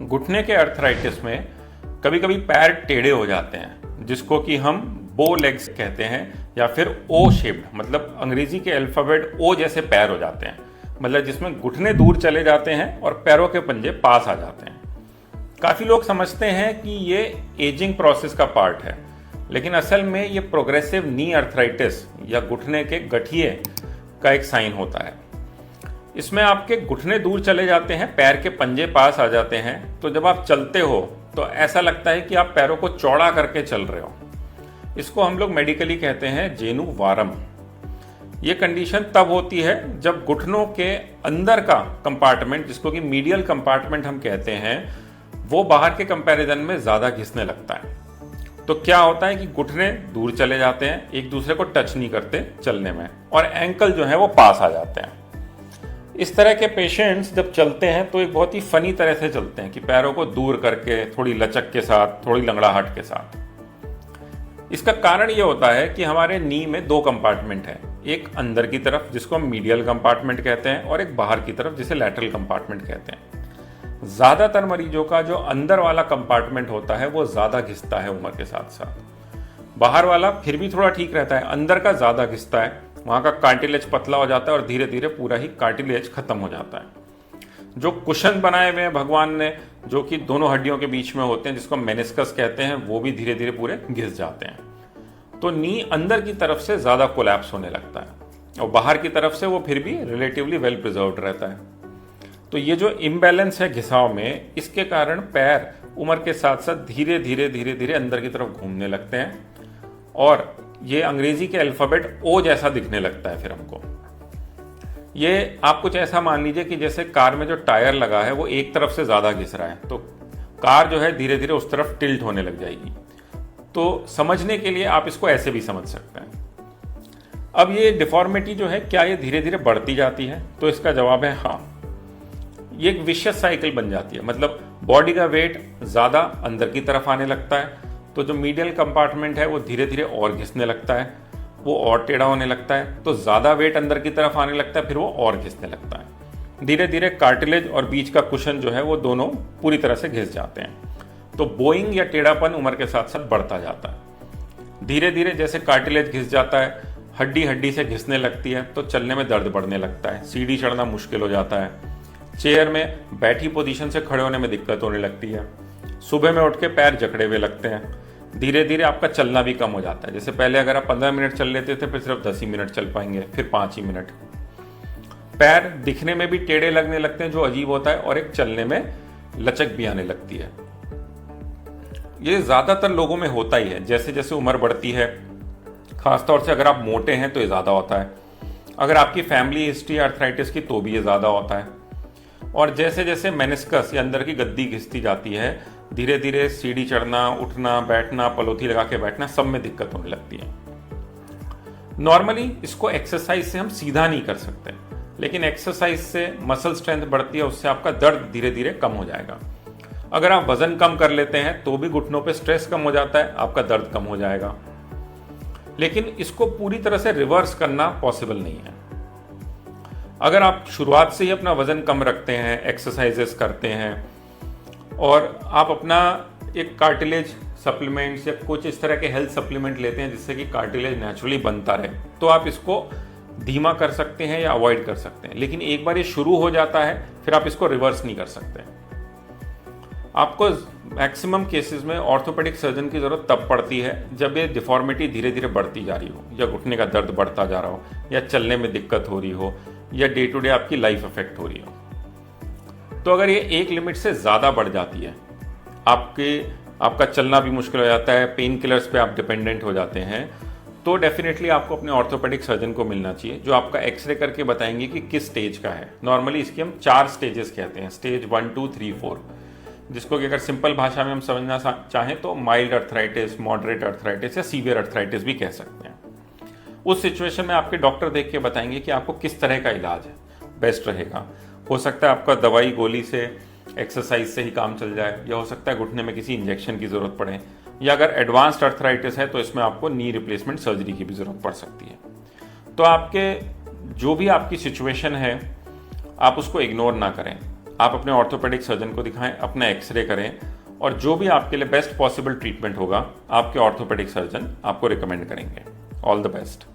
घुटने के अर्थराइटिस में कभी कभी पैर टेढ़े हो जाते हैं, जिसको कि हम बो लेग्स कहते हैं, या फिर ओ शेप्ड, मतलब अंग्रेजी के अल्फाबेट ओ जैसे पैर हो जाते हैं, मतलब जिसमें घुटने दूर चले जाते हैं और पैरों के पंजे पास आ जाते हैं। काफ़ी लोग समझते हैं कि ये एजिंग प्रोसेस का पार्ट है, लेकिन असल में ये प्रोग्रेसिव नी अर्थराइटिस या घुटने के गठिए का एक साइन होता है। इसमें आपके घुटने दूर चले जाते हैं, पैर के पंजे पास आ जाते हैं, तो जब आप चलते हो तो ऐसा लगता है कि आप पैरों को चौड़ा करके चल रहे हो। इसको हम लोग मेडिकली कहते हैं जेनु वारम। ये कंडीशन तब होती है जब घुटनों के अंदर का कंपार्टमेंट, जिसको कि मीडियल कंपार्टमेंट हम कहते हैं, वो बाहर के कंपैरिजन में ज़्यादा घिसने लगता है। तो क्या होता है कि घुटने दूर चले जाते हैं, एक दूसरे को टच नहीं करते चलने में, और एंकल जो है वो पास आ जाते हैं। इस तरह के पेशेंट्स जब चलते हैं तो एक बहुत ही फनी तरह से चलते हैं कि पैरों को दूर करके, थोड़ी लचक के साथ, थोड़ी लंगड़ाहट के साथ। इसका कारण ये होता है कि हमारे नी में दो कंपार्टमेंट हैं, एक अंदर की तरफ जिसको हम मीडियल कंपार्टमेंट कहते हैं, और एक बाहर की तरफ जिसे लैटरल कंपार्टमेंट कहते हैं। ज़्यादातर मरीजों का जो अंदर वाला कंपार्टमेंट होता है वो ज़्यादा घिसता है उम्र के साथ साथ। बाहर वाला फिर भी थोड़ा ठीक रहता है, अंदर का ज़्यादा घिसता है, वहाँ का कार्टिलेज पतला हो जाता है और धीरे धीरे पूरा ही कार्टिलेज खत्म हो जाता है। जो कुशन बनाए हुए हैं भगवान ने, जो कि दोनों हड्डियों के बीच में होते हैं, जिसको मेनिस्कस कहते हैं, वो भी धीरे धीरे पूरे घिस जाते हैं। तो नी अंदर की तरफ से ज़्यादा कोलैप्स होने लगता है और बाहर की तरफ से वो फिर भी रिलेटिवली वेल प्रिजर्व्ड रहता है। तो ये जो इम्बैलेंस है घिसाव में, इसके कारण पैर उम्र के साथ साथ धीरे धीरे अंदर की तरफ घूमने लगते हैं और ये अंग्रेजी के अल्फाबेट ओ जैसा दिखने लगता है। फिर हमको ये आप कुछ ऐसा मान लीजिए कि जैसे कार में जो टायर लगा है वो एक तरफ से ज़्यादा घिस रहा है, तो कार जो है धीरे धीरे उस तरफ टिल्ट होने लग जाएगी। तो समझने के लिए आप इसको ऐसे भी समझ सकते हैं। अब ये डिफॉर्मिटी जो है, क्या ये धीरे धीरे बढ़ती जाती है? तो इसका जवाब है हाँ। ये एक विशियस साइकिल बन जाती है, मतलब बॉडी का वेट ज़्यादा अंदर की तरफ आने लगता है, तो जो मीडियल कंपार्टमेंट है वो धीरे धीरे और घिसने लगता है, वो और टेढ़ा होने लगता है, तो ज़्यादा वेट अंदर की तरफ आने लगता है, फिर वो और घिसने लगता है। धीरे धीरे कार्टिलेज और बीच का कुशन जो है वो दोनों पूरी तरह से घिस जाते हैं। तो बोइंग या टेढ़ापन उम्र के साथ साथ बढ़ता जाता है। धीरे धीरे जैसे कार्टिलेज घिस जाता है, हड्डी हड्डी से घिसने लगती है, तो चलने में दर्द बढ़ने लगता है, सीढ़ी चढ़ना मुश्किल हो जाता है, चेयर में बैठी पोजीशन से खड़े होने में दिक्कत होने लगती है, सुबह में उठ के पैर जकड़े हुए लगते हैं, धीरे धीरे आपका चलना भी कम हो जाता है। जैसे पहले अगर आप 15 मिनट चल लेते थे, फिर सिर्फ 10 ही मिनट चल पाएंगे, फिर 5 ही मिनट। पैर दिखने में भी टेढ़े लगने लगते हैं, जो अजीब होता है, और एक चलने में लचक भी आने लगती है। ये ज़्यादातर लोगों में होता ही है, जैसे जैसे उम्र बढ़ती है। खासतौर से अगर आप मोटे हैं तो ये ज़्यादा होता है, अगर आपकी फैमिली हिस्ट्री अर्थराइटिस की तो भी ये ज़्यादा होता है। और जैसे जैसे मेनिस्कस या अंदर की गद्दी घिसती जाती है, धीरे धीरे सीढ़ी चढ़ना, उठना, बैठना, पलोथी लगा के बैठना, सब में दिक्कत होने लगती है। नॉर्मली इसको एक्सरसाइज से हम सीधा नहीं कर सकते, लेकिन एक्सरसाइज से मसल स्ट्रेंथ बढ़ती है, उससे आपका दर्द धीरे धीरे कम हो जाएगा। अगर आप वजन कम कर लेते हैं तो भी घुटनों पे स्ट्रेस कम हो जाता है, आपका दर्द कम हो जाएगा। लेकिन इसको पूरी तरह से रिवर्स करना पॉसिबल नहीं है। अगर आप शुरुआत से ही अपना वजन कम रखते हैं, एक्सरसाइजेस करते हैं, और आप अपना एक कार्टिलेज सप्लीमेंट्स या कुछ इस तरह के हेल्थ सप्लीमेंट लेते हैं जिससे कि कार्टिलेज नेचुरली बनता रहे, तो आप इसको धीमा कर सकते हैं या अवॉइड कर सकते हैं। लेकिन एक बार ये शुरू हो जाता है, फिर आप इसको रिवर्स नहीं कर सकते। आपको मैक्सिमम केसेस में ऑर्थोपेडिक सर्जन की ज़रूरत तब पड़ती है जब ये डिफॉर्मिटी धीरे धीरे बढ़ती जा रही हो, या घुटने का दर्द बढ़ता जा रहा हो, या चलने में दिक्कत हो रही हो, या डे टू डे आपकी लाइफ अफेक्ट हो रही हो। तो अगर ये एक लिमिट से ज़्यादा बढ़ जाती है, आपका चलना भी मुश्किल हो जाता है, पेन किलर्स पे आप डिपेंडेंट हो जाते हैं, तो डेफिनेटली आपको अपने ऑर्थोपेडिक सर्जन को मिलना चाहिए, जो आपका एक्सरे करके बताएंगे कि किस स्टेज का है। नॉर्मली इसकी हम 4 स्टेजेस कहते हैं, स्टेज 1, 2, 3, 4, जिसको कि अगर सिंपल भाषा में हम समझना चाहें तो माइल्ड अर्थराइटिस, मॉडरेट अर्थराइटिस या सीवियर अर्थराइटिस भी कह सकते हैं। उस सिचुएशन में आपके डॉक्टर देख के बताएंगे कि आपको किस तरह का इलाज बेस्ट रहेगा। हो सकता है आपका दवाई गोली से, एक्सरसाइज से ही काम चल जाए, या हो सकता है घुटने में किसी इंजेक्शन की ज़रूरत पड़े, या अगर एडवांस्ड अर्थराइटिस है तो इसमें आपको नी रिप्लेसमेंट सर्जरी की भी ज़रूरत पड़ सकती है। तो आपके जो भी आपकी सिचुएशन है, आप उसको इग्नोर ना करें। आप अपने ऑर्थोपेडिक सर्जन को दिखाएं, अपना एक्सरे करें और जो भी आपके लिए बेस्ट पॉसिबल ट्रीटमेंट होगा आपके ऑर्थोपेडिक सर्जन आपको रिकमेंड करेंगे। All the best.